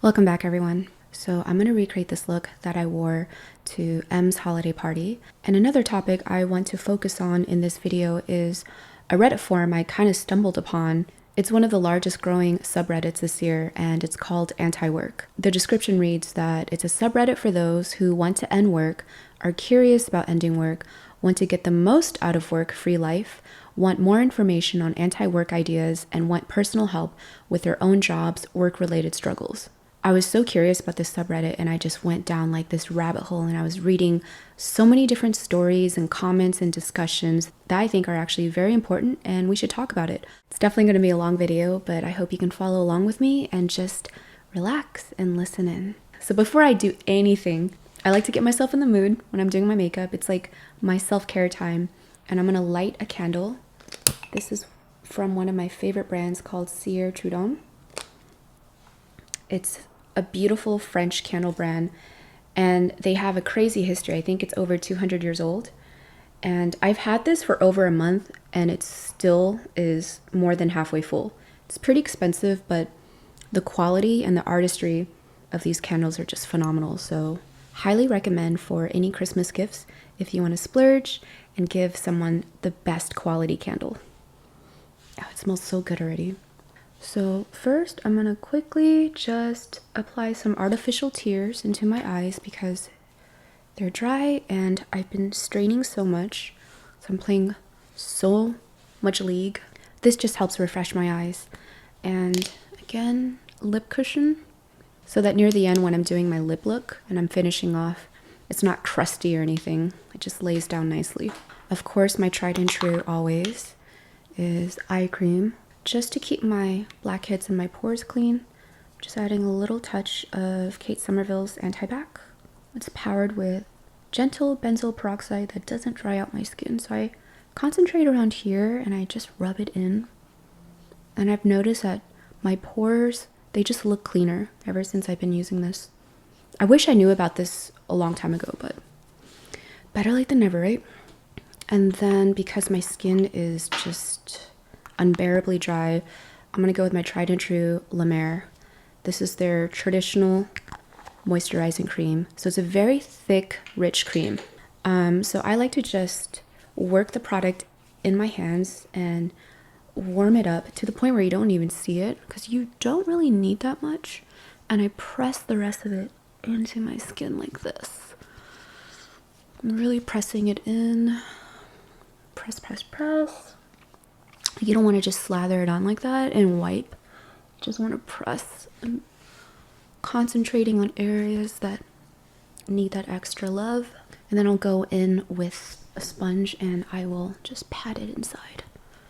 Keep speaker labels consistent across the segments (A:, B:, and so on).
A: Welcome back, everyone. So I'm going to recreate this look that I wore to M's holiday party. And another topic I want to focus on in this video is a Reddit forum I kind of stumbled upon. It's one of the largest growing subreddits this year, and it's called Anti-Work. The description reads that it's a subreddit for those who want to end work, are curious about ending work, want to get the most out of work-free life, want more information on anti-work ideas, and want personal help with their own jobs, work-related struggles. I was so curious about this subreddit, and I just went down like this rabbit hole, and I was reading so many different stories and comments and discussions that I think are actually very important, and we should talk about it. It's definitely going to be a long video, but I hope you can follow along with me and just relax and listen in. So before I do anything, I like to get myself in the mood when I'm doing my makeup. It's like my self-care time, and I'm going to light a candle. This is from one of my favorite brands called CIRE TRUDON. It's a beautiful French candle brand, and they have a crazy history. I think it's over 200 years old, and I've had this for over a month, and it still is more than halfway full. It's pretty expensive, but the quality and the artistry of these candles are just phenomenal. So highly recommend for any Christmas gifts if you want to splurge and give someone the best quality candle. Oh, it smells so good already. So first, I'm going to quickly just apply some artificial tears into my eyes because they're dry and I've been straining so much. So I'm playing so much League. This just helps refresh my eyes. And again, lip cushion, so that near the end when I'm doing my lip look and I'm finishing off, it's not crusty or anything. It just lays down nicely. Of course, my tried and true always is eye cream. Just to keep my blackheads and my pores clean, I'm just adding a little touch of Kate Somerville's Anti-Bac. It's powered with gentle benzoyl peroxide that doesn't dry out my skin. So I concentrate around here and I just rub it in. And I've noticed that my pores, they just look cleaner ever since I've been using this. I wish I knew about this a long time ago, but better late than never, right? And then because my skin is just unbearably dry, I'm gonna go with my tried and true La Mer. This is their traditional moisturizing cream. So it's a very thick, rich cream. So I like to just work the product in my hands and warm it up to the point where you don't even see it, because you don't really need that much. And I press the rest of it into my skin like this. I'm really pressing it in. Press, press, press. You don't want to just slather it on like that and wipe. You just want to press. I'm concentrating on areas that need that extra love. And then I'll go in with a sponge and I will just pat it inside.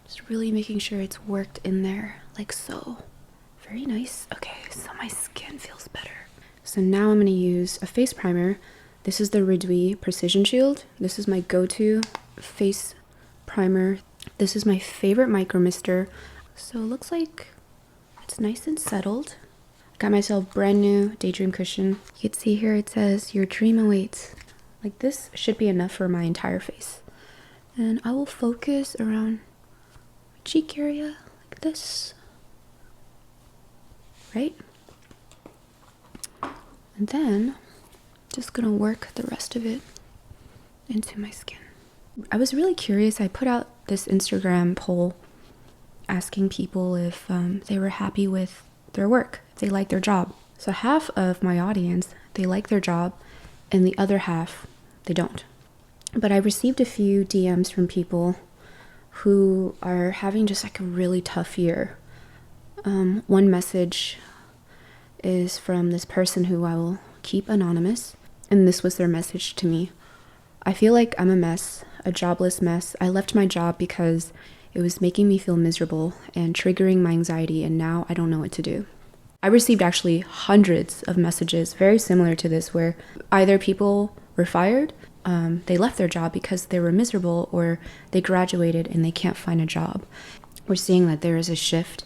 A: Just really making sure it's worked in there like so. Very nice. Okay, so my skin feels better. So now I'm going to use a face primer. This is the Rethinking Precision Shield. This is my go-to face primer. This is my favorite micro mister. So it looks like it's nice and settled. Got myself brand new Daydream cushion. You can see here it says your dream awaits. Like this should be enough for my entire face. And I will focus around my cheek area like this. Right? And then just gonna work the rest of it into my skin. I was really curious. I put out this Instagram poll asking people if they were happy with their work, if they like their job. So half of my audience, they like their job, and the other half, they don't. But I received a few DMs from people who are having just like a really tough year. One message is from this person who I will keep anonymous, and this was their message to me. I feel like I'm a mess, a jobless mess. I left my job because it was making me feel miserable and triggering my anxiety, and now I don't know what to do. I received actually hundreds of messages very similar to this, where either people were fired, they left their job because they were miserable, or they graduated and they can't find a job. We're seeing that there is a shift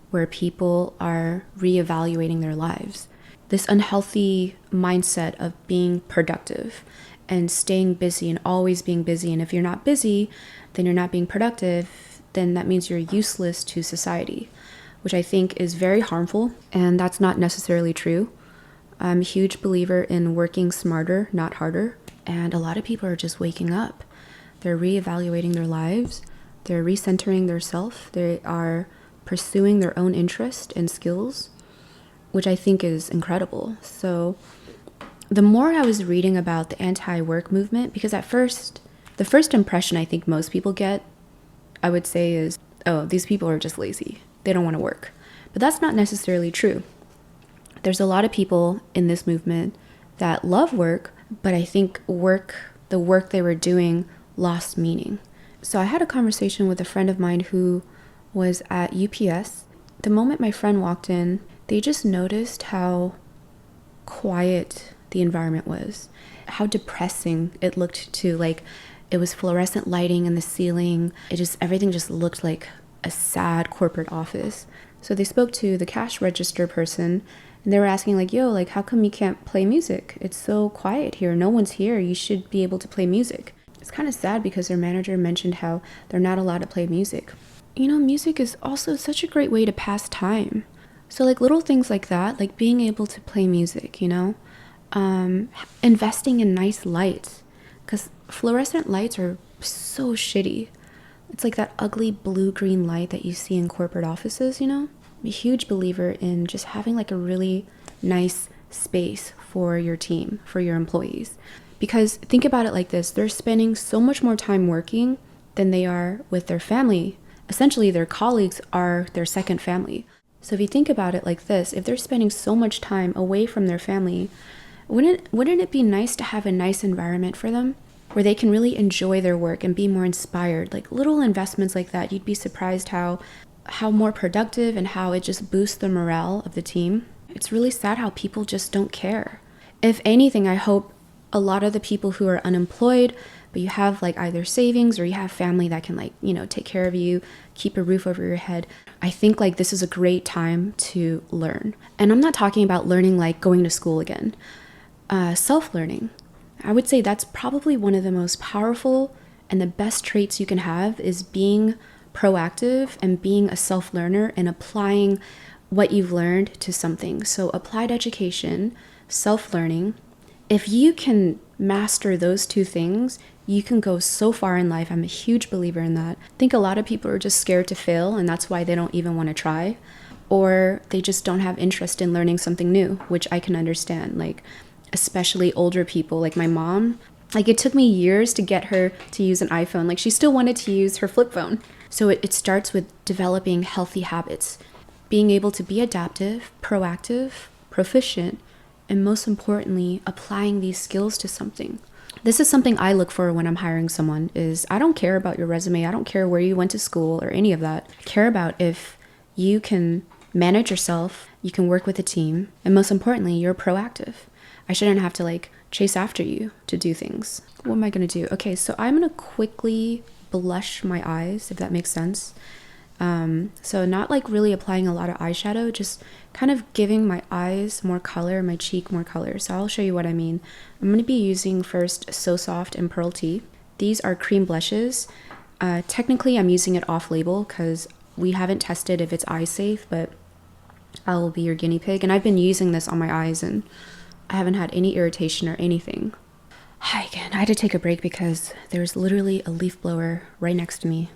A: where people are reevaluating their lives. This unhealthy mindset of being productive and staying busy and always being busy. And if you're not busy, then you're not being productive. Then that means you're useless to society, which I think is very harmful, and that's not necessarily true. I'm a huge believer in working smarter, not harder, and a lot of people are just waking up. They're reevaluating their lives, they're recentering their self, they are pursuing their own interest and skills, which I think is incredible. So the more I was reading about the anti-work movement, because at first, the first impression I think most people get, I would say, is, oh, these people are just lazy. They don't want to work. But that's not necessarily true. There's a lot of people in this movement that love work, but I think the work they were doing lost meaning. So I had a conversation with a friend of mine who was at UPS. The moment my friend walked in, they just noticed how quiet the environment was, how depressing it looked to, like, it was fluorescent lighting in the ceiling. Everything just looked like a sad corporate office. So they spoke to the cash register person, and they were asking, like, yo, like, how come you can't play music? It's so quiet here. No one's here. You should be able to play music. It's kind of sad because their manager mentioned how they're not allowed to play music. You know, music is also such a great way to pass time. So, like, little things like that, like being able to play music, you know, investing in nice lights, because fluorescent lights are so shitty. It's like that ugly blue-green light that you see in corporate offices, you know? I'm a huge believer in just having like a really nice space for your team, for your employees. Because think about it like this, they're spending so much more time working than they are with their family. Essentially, their colleagues are their second family. So if you think about it like this, if they're spending so much time away from their family, wouldn't it be nice to have a nice environment for them where they can really enjoy their work and be more inspired? Like little investments like that, you'd be surprised how more productive and how it just boosts the morale of the team. It's really sad how people just don't care. If anything, I hope a lot of the people who are unemployed, but you have like either savings or you have family that can, like, you know, take care of you, keep a roof over your head, I think like this is a great time to learn. And I'm not talking about learning like going to school again. Self-learning. I would say that's probably one of the most powerful and the best traits you can have, is being proactive and being a self-learner and applying what you've learned to something. So applied education, self-learning, if you can master those two things, you can go so far in life. I'm a huge believer in that. I think a lot of people are just scared to fail, and that's why they don't even want to try, or they just don't have interest in learning something new, which I can understand. Like, especially older people, like my mom, like it took me years to get her to use an iPhone. Like she still wanted to use her flip phone. So it starts with developing healthy habits, being able to be adaptive, proactive, proficient, and most importantly, applying these skills to something. This is something I look for when I'm hiring someone, is I don't care about your resume. I don't care where you went to school or any of that. I care about if you can manage yourself, you can work with a team, and most importantly, you're proactive. I shouldn't have to like chase after you to do things. What am I going to do? Okay, so I'm going to quickly blush my eyes, if that makes sense. So not like really applying a lot of eyeshadow, just kind of giving my eyes more color, my cheek more color. So I'll show you what I mean. I'm going to be using first So Soft and Pearl Tea. These are cream blushes. Technically, I'm using it off-label because we haven't tested if it's eye safe, but I will be your guinea pig. And I've been using this on my eyes and I haven't had any irritation or anything. Hi again. I had to take a break because there's literally a leaf blower right next to me,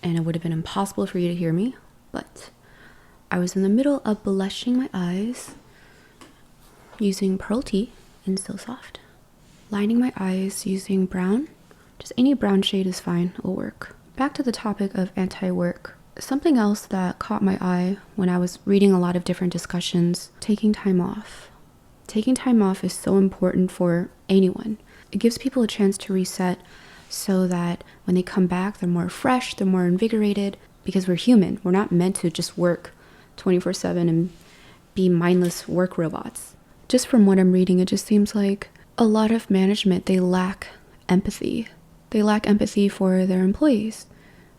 A: and it would have been impossible for you to hear me, but I was in the middle of blushing my eyes using Pearl Tea and So Soft. Lining my eyes using brown. Just any brown shade is fine, will work. Back to the topic of anti-work. Something else that caught my eye when I was reading a lot of different discussions, taking time off. Taking time off is so important for anyone. It gives people a chance to reset so that when they come back, they're more fresh, they're more invigorated, because we're human. We're not meant to just work 24/7 and be mindless work robots. Just from what I'm reading, it just seems like a lot of management, they lack empathy. They lack empathy for their employees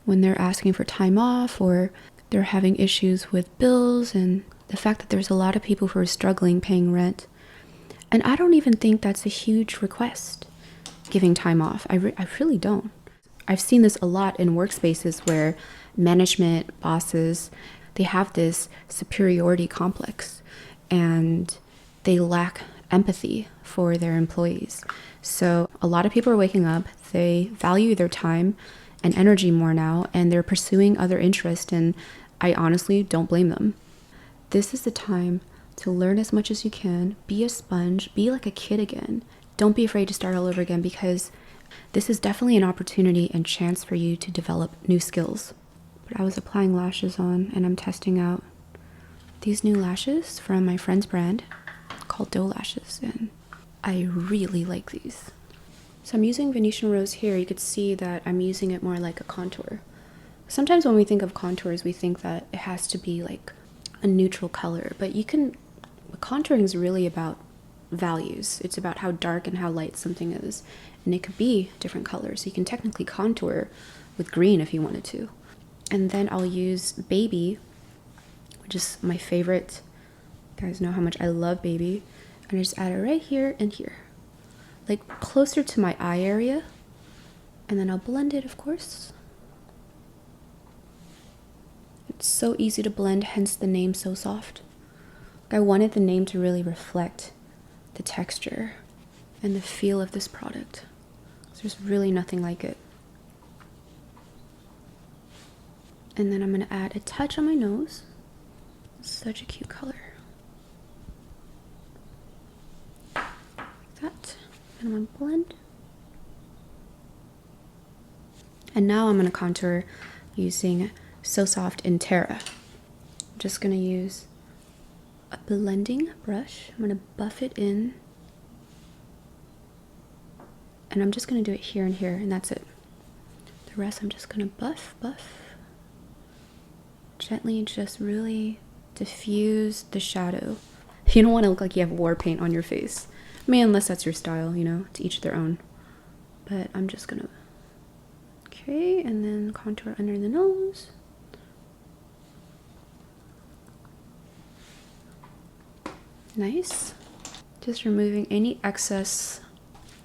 A: when they're asking for time off or they're having issues with bills, and the fact that there's a lot of people who are struggling paying rent. And I don't even think that's a huge request, giving time off. I really don't. I've seen this a lot in workspaces where management, bosses, they have this superiority complex and they lack empathy for their employees. So a lot of people are waking up, they value their time and energy more now, and they're pursuing other interests, and I honestly don't blame them. This is the time to learn as much as you can, be a sponge, be like a kid again. Don't be afraid to start all over again, because this is definitely an opportunity and chance for you to develop new skills. But I was applying lashes on, and I'm testing out these new lashes from my friend's brand called Doe Lashes, and I really like these. So I'm using Venetian Rose here. You could see that I'm using it more like a contour. Sometimes when we think of contours, we think that it has to be like a neutral color, but contouring is really about values. It's about how dark and how light something is, and it could be different colors. You can technically contour with green if you wanted to. And then I'll use Baby, which is my favorite. You guys know how much I love Baby. And I just add it right here and here, like closer to my eye area, and then I'll blend it, of course. It's so easy to blend, hence the name So Soft. I wanted the name to really reflect the texture and the feel of this product. There's really nothing like it. And then I'm going to add a touch on my nose. Such a cute color. Like that. And I'm going to blend. And now I'm going to contour using So Soft in Terra. I'm just going to use a blending brush. I'm going to buff it in. And I'm just going to do it here and here, and that's it. The rest I'm just going to buff. Gently just really diffuse the shadow. You don't want to look like you have war paint on your face. I mean, unless that's your style, you know, to each their own. But I'm just going to... Okay, and then contour under the nose. Nice. Just removing any excess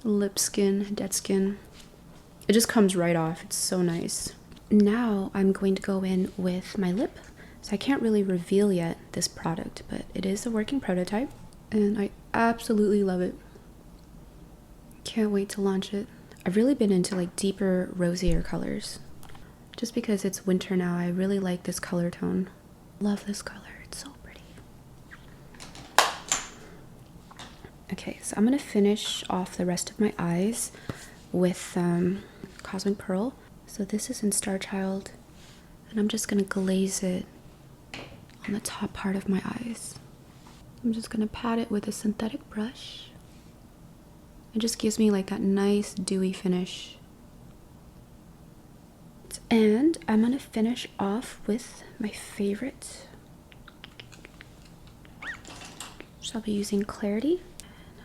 A: lip skin, dead skin. It just comes right off. It's so nice. Now I'm going to go in with my lip. So I can't really reveal yet this product, but it is a working prototype and I absolutely love it. Can't wait to launch it. I've really been into like deeper, rosier colors. Just because it's winter now, I really like this color tone. Love this color. It's so pretty. Okay, so I'm going to finish off the rest of my eyes with Cosmic Pearl. So this is in Star Child, and I'm just going to glaze it on the top part of my eyes. I'm just going to pat it with a synthetic brush. It just gives me like that nice dewy finish. And I'm going to finish off with my favorite. So I'll be using Clarity.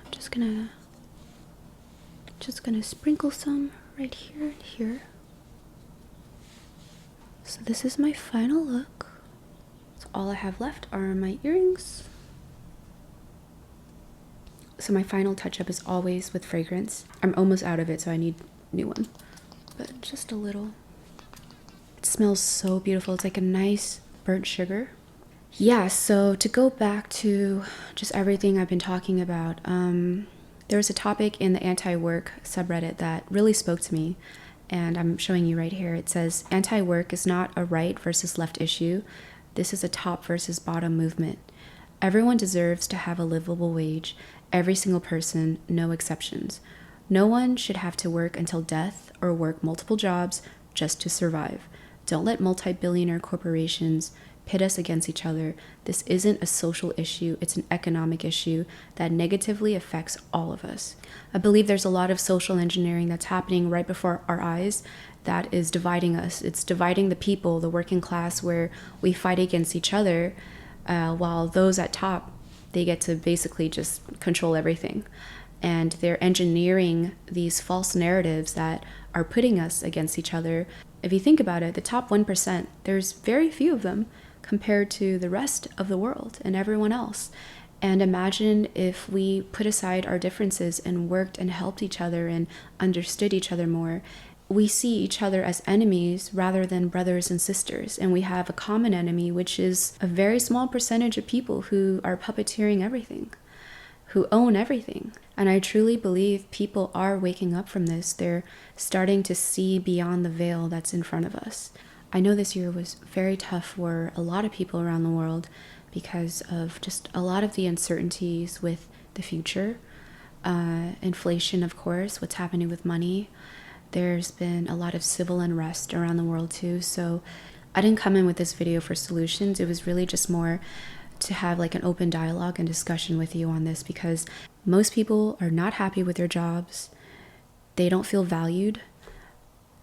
A: I'm just gonna sprinkle some right here and here. So this is my final look. So all I have left are my earrings. So my final touch-up is always with fragrance. I'm almost out of it, so I need a new one. But just a little. It smells so beautiful. It's like a nice burnt sugar. Yeah, so to go back to just everything I've been talking about, there was a topic in the anti-work subreddit that really spoke to me, and I'm showing you right here. It says, anti-work is not a right versus left issue. This is a top versus bottom movement. Everyone deserves to have a livable wage. Every single person, no exceptions. No one should have to work until death or work multiple jobs just to survive. Don't let multi-billionaire corporations pit us against each other. This isn't a social issue, it's an economic issue that negatively affects all of us. I believe there's a lot of social engineering that's happening right before our eyes that is dividing us. It's dividing the people, the working class, where we fight against each other, while those at top, they get to basically just control everything. And they're engineering these false narratives that are putting us against each other. If you think about it, the top 1%, there's very few of them compared to the rest of the world and everyone else. And imagine if we put aside our differences and worked and helped each other and understood each other more we see each other as enemies rather than brothers and sisters. And we have a common enemy, which is a very small percentage of people who are puppeteering everything, who own everything. And I truly believe people are waking up from this. They're starting to see beyond the veil that's in front of us. I know this year was very tough for a lot of people around the world because of just a lot of the uncertainties with the future. Inflation, of course, what's happening with money. There's been a lot of civil unrest around the world too. So I didn't come in with this video for solutions. It was really just more to have like an open dialogue and discussion with you on this, because most people are not happy with their jobs. They don't feel valued.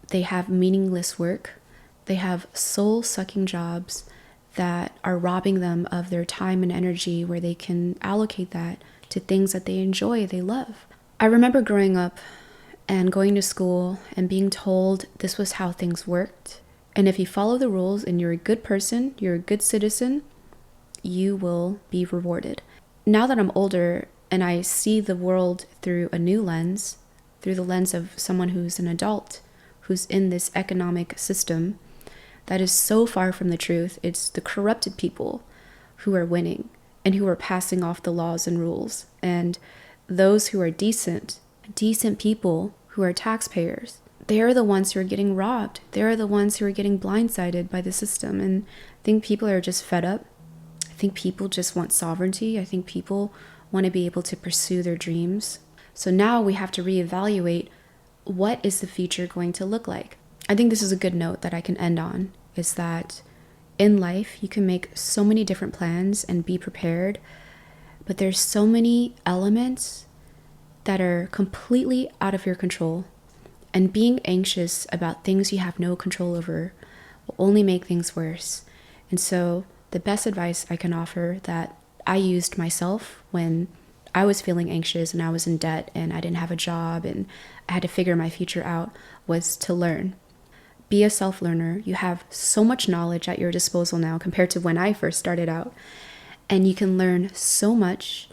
A: They have meaningless work. They have soul-sucking jobs that are robbing them of their time and energy, where they can allocate that to things that they enjoy, they love. I remember growing up and going to school and being told this was how things worked. And if you follow the rules and you're a good person, you're a good citizen, you will be rewarded. Now that I'm older and I see the world through a new lens, through the lens of someone who's an adult, who's in this economic system that is so far from the truth. It's the corrupted people who are winning and who are passing off the laws and rules. And those who are decent people who are taxpayers, they're the ones who are getting robbed. They're the ones who are getting blindsided by the system. And I think people are just fed up. I think people just want sovereignty. I think people want to be able to pursue their dreams. So now we have to reevaluate, what is the future going to look like? I think this is a good note that I can end on, is that in life, you can make so many different plans and be prepared, but there's so many elements that are completely out of your control. And being anxious about things you have no control over will only make things worse. And so the best advice I can offer that I used myself when I was feeling anxious and I was in debt and I didn't have a job and I had to figure my future out was to learn. Be a self-learner. You have so much knowledge at your disposal now compared to when I first started out. And you can learn so much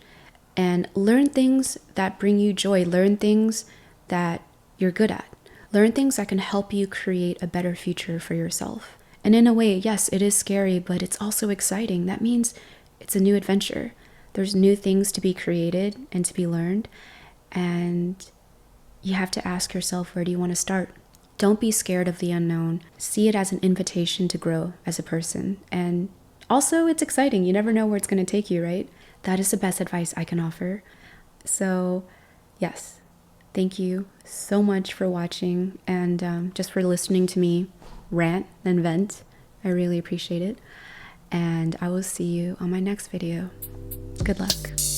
A: and learn things that bring you joy. Learn things that you're good at. Learn things that can help you create a better future for yourself. And in a way, yes, it is scary, but it's also exciting. That means it's a new adventure. There's new things to be created and to be learned. And you have to ask yourself, where do you want to start? Don't be scared of the unknown. See it as an invitation to grow as a person. And also, it's exciting. You never know where it's going to take you, right? That is the best advice I can offer. So, yes, thank you so much for watching and just for listening to me rant and vent. I really appreciate it. And I will see you on my next video. Good luck.